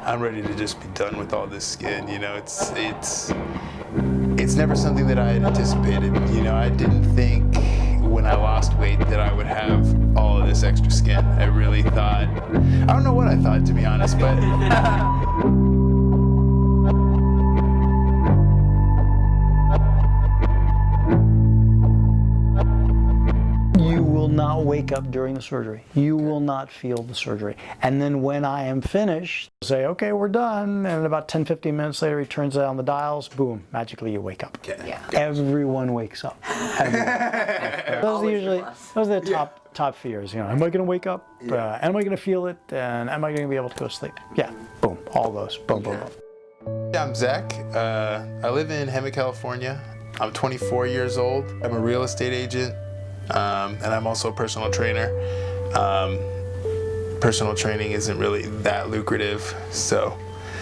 I'm ready to just be done with all this skin. You know, it's never something that I had anticipated. You know, I didn't think when I lost weight that I would have all of this extra skin. I really thought, I don't know what I thought, to be honest, but you will not wake up during the surgery. You will not feel the surgery. And then when I am finished, say, okay, we're done. And about 10, 15 minutes later, he turns it on the dials, boom, magically you wake up. okay. Yeah. Everyone wakes up. Everyone. Those are the top fears. You know, am I going to wake up? Am I going to feel it? And am I going to be able to go to sleep? Yeah, boom, all those, boom, boom, boom. Yeah, I'm Zach. I live in Hemet, California. I'm 24 years old. I'm a real estate agent, and I'm also a personal trainer. Personal training isn't really that lucrative, so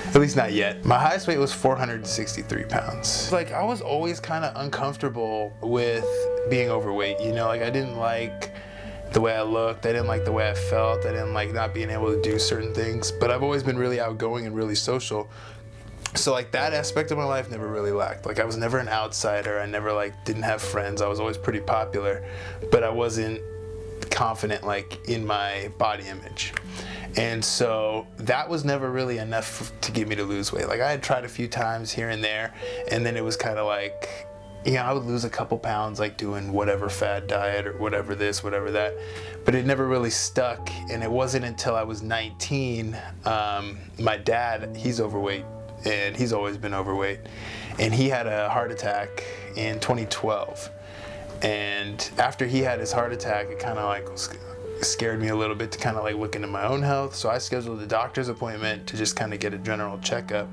at least not yet. My highest weight was 463 pounds. Like, I was always kind of uncomfortable with being overweight, you know? Like, I didn't like the way I looked, I didn't like the way I felt, I didn't like not being able to do certain things, but I've always been really outgoing and really social. So like that aspect of my life never really lacked. Like I was never an outsider, I never like didn't have friends, I was always pretty popular, but I wasn't confident like in my body image. And so that was never really enough to get me to lose weight. Like I had tried a few times here and there, and then it was kind of like, you know, I would lose a couple pounds like doing whatever fad diet or whatever this, whatever that, but it never really stuck. And it wasn't until I was 19, my dad, he's overweight, and he's always been overweight, and he had a heart attack in 2012. And after he had his heart attack, it kind of like scared me a little bit to kind of like look into my own health. So I scheduled a doctor's appointment to just kind of get a general checkup.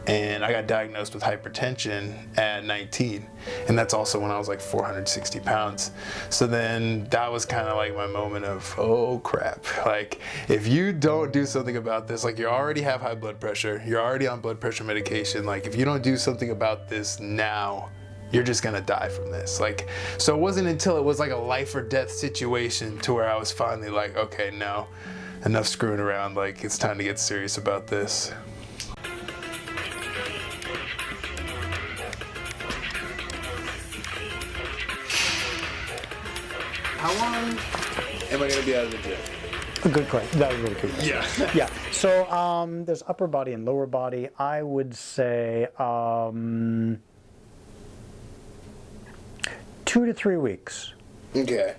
And I got diagnosed with hypertension at 19. And that's also when I was like 460 pounds. So then that was kind of like my moment of, oh crap. Like if you don't do something about this, like you already have high blood pressure, you're already on blood pressure medication. Like if you don't do something about this now, you're just gonna die from this. Like, so it wasn't until it was like a life or death situation to where I was finally like, okay, no, enough screwing around. Like it's time to get serious about this. How long am I gonna be out of the gym? Good question. That was really good. Yeah. Yeah. So there's upper body and lower body. I would say 2 to 3 weeks. Okay.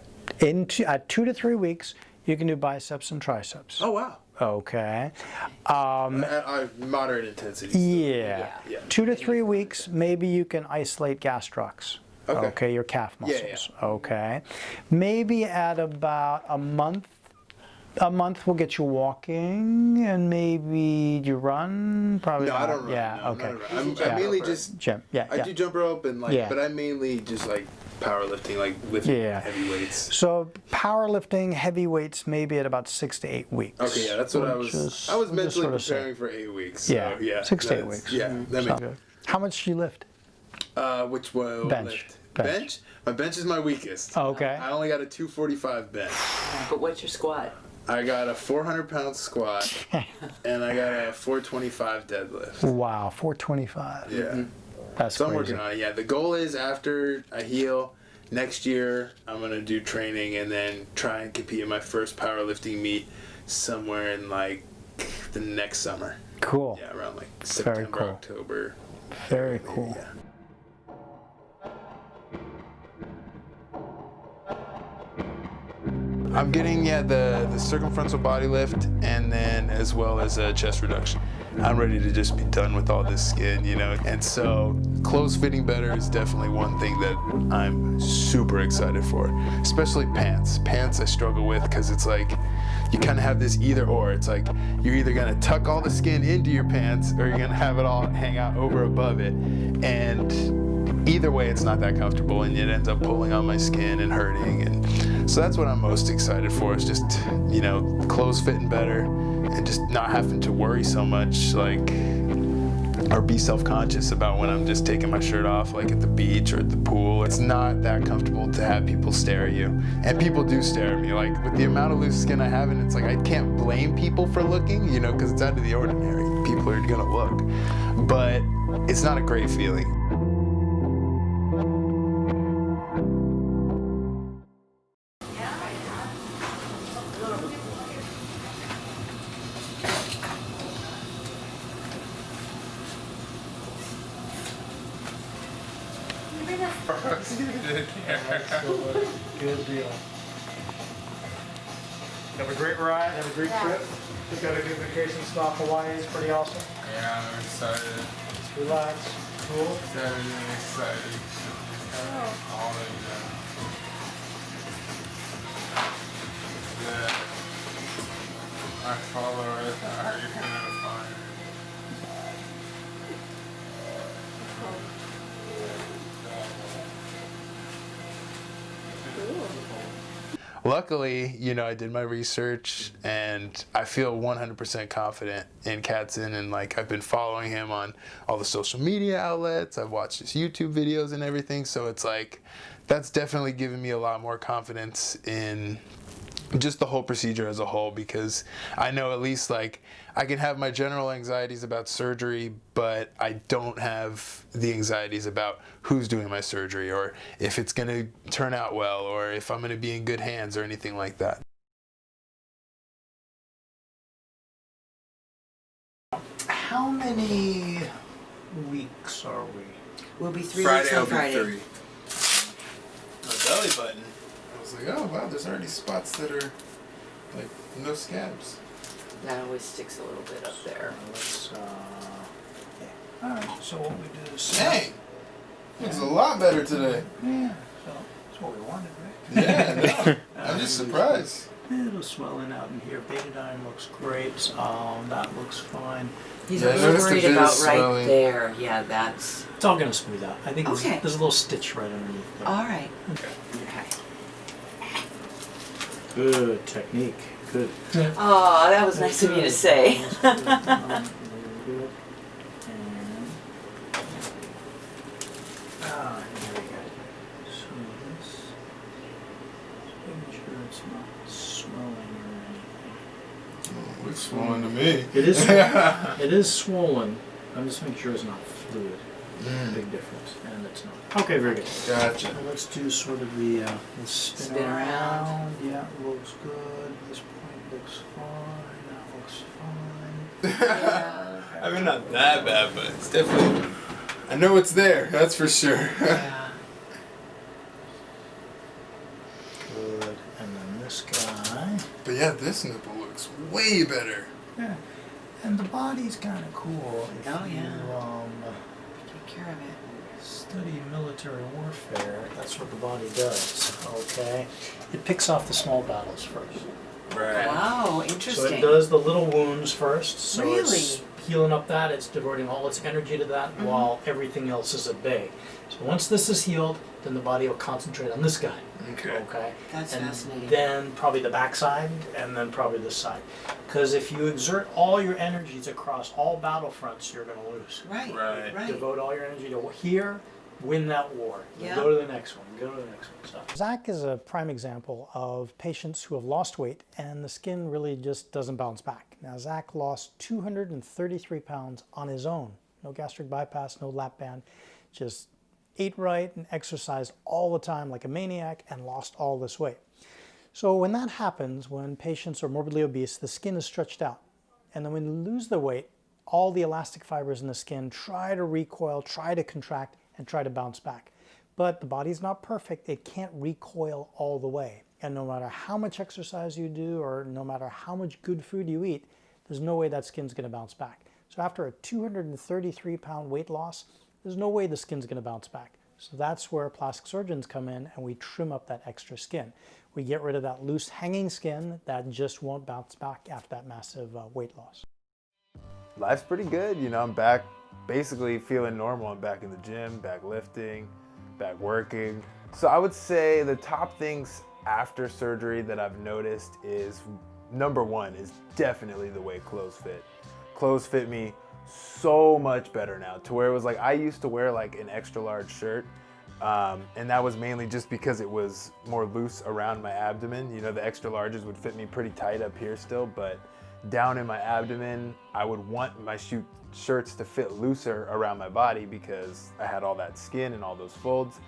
At 2 to 3 weeks, you can do biceps and triceps. Oh wow. Okay. Moderate intensity. Yeah. Yeah. 2 to 3 weeks, maybe you can isolate gastrocs. Okay. Your calf muscles. Yeah. Okay. Maybe at about a month will get you walking, and maybe you run. Probably. No, not. I don't run. Yeah. No, Okay. I mainly just Gym. Yeah. I do jump rope and like, Yeah. but I mainly just like powerlifting, like lifting Yeah. heavy weights. So powerlifting, heavy weights, maybe at about 6 to 8 weeks. Okay, yeah, that's what I was. I was we'll just mentally sort of say. preparing for 8 weeks. So, Yeah. yeah. 6 to 8 that's- weeks. Yeah, that Sounds makes. good. How much do you lift? Which one? Bench. Bench. My bench is my weakest. Oh, okay. I only got a 245 bench. But what's your squat? I got a 400-pound squat, and I got a 425 deadlift. Wow, 425. Yeah. That's So I'm crazy. working on it. Yeah, the goal is after I heal next year, I'm gonna do training and then try and compete in my first powerlifting meet somewhere in like the next summer. Cool. Yeah, around like September, cool. October. Very maybe, cool. Yeah. I'm getting the circumferential body lift and then as well as a chest reduction. I'm ready to just be done with all this skin, you know. And so clothes fitting better is definitely one thing that I'm super excited for, especially pants. Pants I struggle with because it's like you kind of have this either or. It's like you're either gonna tuck all the skin into your pants or you're gonna have it all hang out over above it. And either way, it's not that comfortable, and it ends up pulling on my skin and hurting. And so that's what I'm most excited for, is just, you know, clothes fitting better and just not having to worry so much, like or be self-conscious about when I'm just taking my shirt off, like at the beach or at the pool. It's not that comfortable to have people stare at you. And people do stare at me. Like with the amount of loose skin I have, and it's like I can't blame people for looking, you know, because it's out of the ordinary. People are gonna look. But it's not a great feeling. Good deal. Have a great ride, have a great trip. We got a good vacation spot. Hawaii is pretty awesome. Yeah, I'm excited. Just relax, cool. Excited. All of that. I follow it. How you gonna find it? Luckily, you know, I did my research and I feel 100% confident in Katzin, and like I've been following him on all the social media outlets. I've watched his YouTube videos and everything, so it's like that's definitely given me a lot more confidence in just the whole procedure as a whole, because I know at least like I can have my general anxieties about surgery, but I don't have the anxieties about who's doing my surgery or if it's going to turn out well or if I'm going to be in good hands or anything like that. How many weeks are we? We'll be 3 weeks on Friday. My belly button. I was like, oh wow, there's already spots that are like no scabs. That always sticks a little bit up there. Let's, yeah. All right, so what we do is... Dang! Looks a lot better today. Yeah, so that's what we wanted, right? Yeah, no, I'm just surprised. A little swelling out in here. Betadine looks great. That looks fine. He's Yeah, I a little noticed a worried bit of about right swelling. there. Yeah, that's... It's all gonna smooth out. I think Okay. there's a little stitch right underneath there. All right. Okay. Okay. Good technique. Good. Oh, that was nice of you to say. Very good. And here we go. So this, just making sure it's not swelling or anything. Looks swollen to me. It is. It is swollen. I'm just making sure it's not fluid. Big difference, and it's not. Okay, very good. Gotcha. Now let's do sort of the spin, Spin around. Yeah, looks good. This point looks fine. That looks fine. Yeah. I mean, not that bad, but it's definitely. I know it's there. That's for sure. Yeah. Good. And then this guy. But yeah, this nipple looks way better. Yeah. And the body's kind of cool. If Oh, yeah. You, Take care of it. study military warfare, that's what the body does. Okay. It picks off the small battles first. Right. Wow, So interesting. it does the little wounds first. So it's Really? healing up that, it's diverting all its energy to that while everything else is at bay. So once this is healed, then the body will concentrate on this guy. Okay. Okay. That's and fascinating. then probably the backside, and then probably this side. Because if you exert all your energies across all battlefronts, you're going to lose. Right. Right. Right. Devote all your energy to here, win that war. Then Yeah. go to the next one. Go to the next one. So. Zach is a prime example of patients who have lost weight and the skin really just doesn't bounce back. Now Zach lost 233 pounds on his own. No gastric bypass, no lap band, just ate right and exercised all the time like a maniac and lost all this weight. So when that happens, when patients are morbidly obese, the skin is stretched out. And then when you lose the weight, all the elastic fibers in the skin try to recoil, try to contract, and try to bounce back. But the body's not perfect. It can't recoil all the way. And no matter how much exercise you do or no matter how much good food you eat, there's no way that skin's going to bounce back. So after a 233-pound weight loss, there's no way the skin's going to bounce back. So that's where plastic surgeons come in and we trim up that extra skin. We get rid of that loose hanging skin that just won't bounce back after that massive weight loss. Life's pretty good. You know, I'm back basically feeling normal. I'm back in the gym, back lifting, back working. So I would say the top things after surgery that I've noticed is, number one is definitely the way clothes fit. Clothes fit me so much better now, to where it was like I used to wear like an extra large shirt, and that was mainly just because it was more loose around my abdomen. You know, the extra larges would fit me pretty tight up here still, but down in my abdomen, I would want my shirts to fit looser around my body because I had all that skin and all those folds.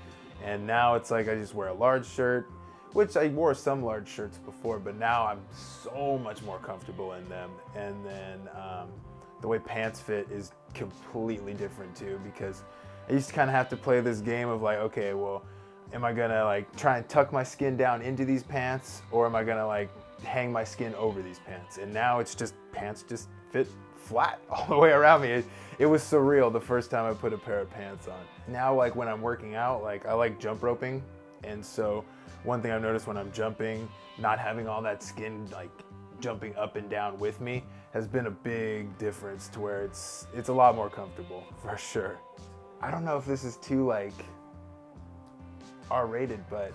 And now it's like I just wear a large shirt, which I wore some large shirts before, but now I'm so much more comfortable in them. And then the way pants fit is completely different too, because I used to kind of have to play this game of like, okay, well, am I gonna like try and tuck my skin down into these pants, or am I gonna like hang my skin over these pants? And now it's just, pants just fit flat all the way around me. It was surreal the first time I put a pair of pants on. Now, like when I'm working out, like I like jump roping, and so one thing I've noticed when I'm jumping, not having all that skin like jumping up and down with me has been a big difference, to where it's a lot more comfortable for sure. I don't know if this is too like R-rated, but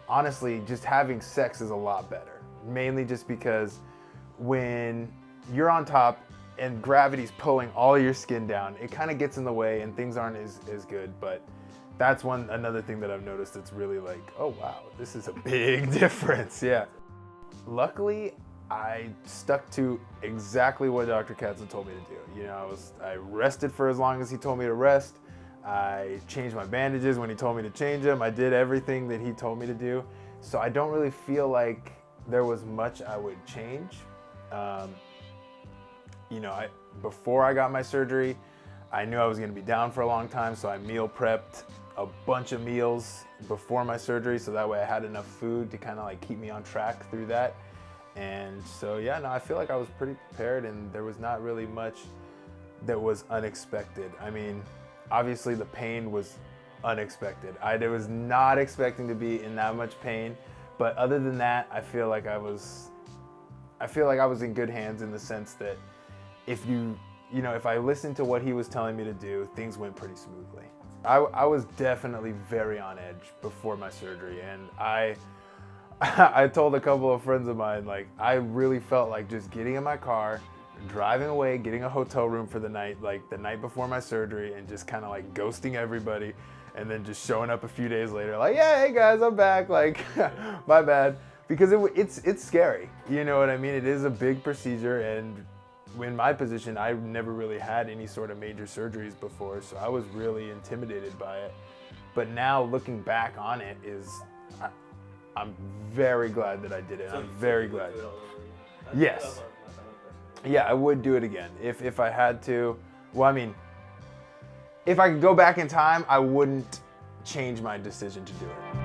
honestly, just having sex is a lot better. Mainly just because when you're on top and gravity's pulling all your skin down, it kind of gets in the way and things aren't as good. But that's another thing that I've noticed that's really like, oh wow, this is a big difference. Yeah. Luckily, I stuck to exactly what Dr. Katzen told me to do. You know, I rested for as long as he told me to rest. I changed my bandages when he told me to change them. I did everything that he told me to do. So I don't really feel like there was much I would change. You know, before I got my surgery, I knew I was gonna be down for a long time, so I meal prepped a bunch of meals before my surgery, so that way I had enough food to kind of like keep me on track through that. And so yeah, no, I feel like I was pretty prepared, and there was not really much that was unexpected. I mean, obviously the pain was unexpected. I was not expecting to be in that much pain, but other than that, I feel like I was in good hands, in the sense that if if I listened to what he was telling me to do, things went pretty smoothly. I was definitely very on edge before my surgery, and I told a couple of friends of mine, like, I really felt like just getting in my car, driving away, getting a hotel room for the night, like the night before my surgery, and just kind of like ghosting everybody, and then just showing up a few days later like, yeah, hey guys, I'm back, like, my bad. Because it's scary, you know what I mean? It is a big procedure, and in my position, I never really had any sort of major surgeries before, so I was really intimidated by it. But now looking back on it, I'm very glad that I did it. I'm very glad. Yes. Yeah, I would do it again if I had to. Well, I mean, if I could go back in time, I wouldn't change my decision to do it.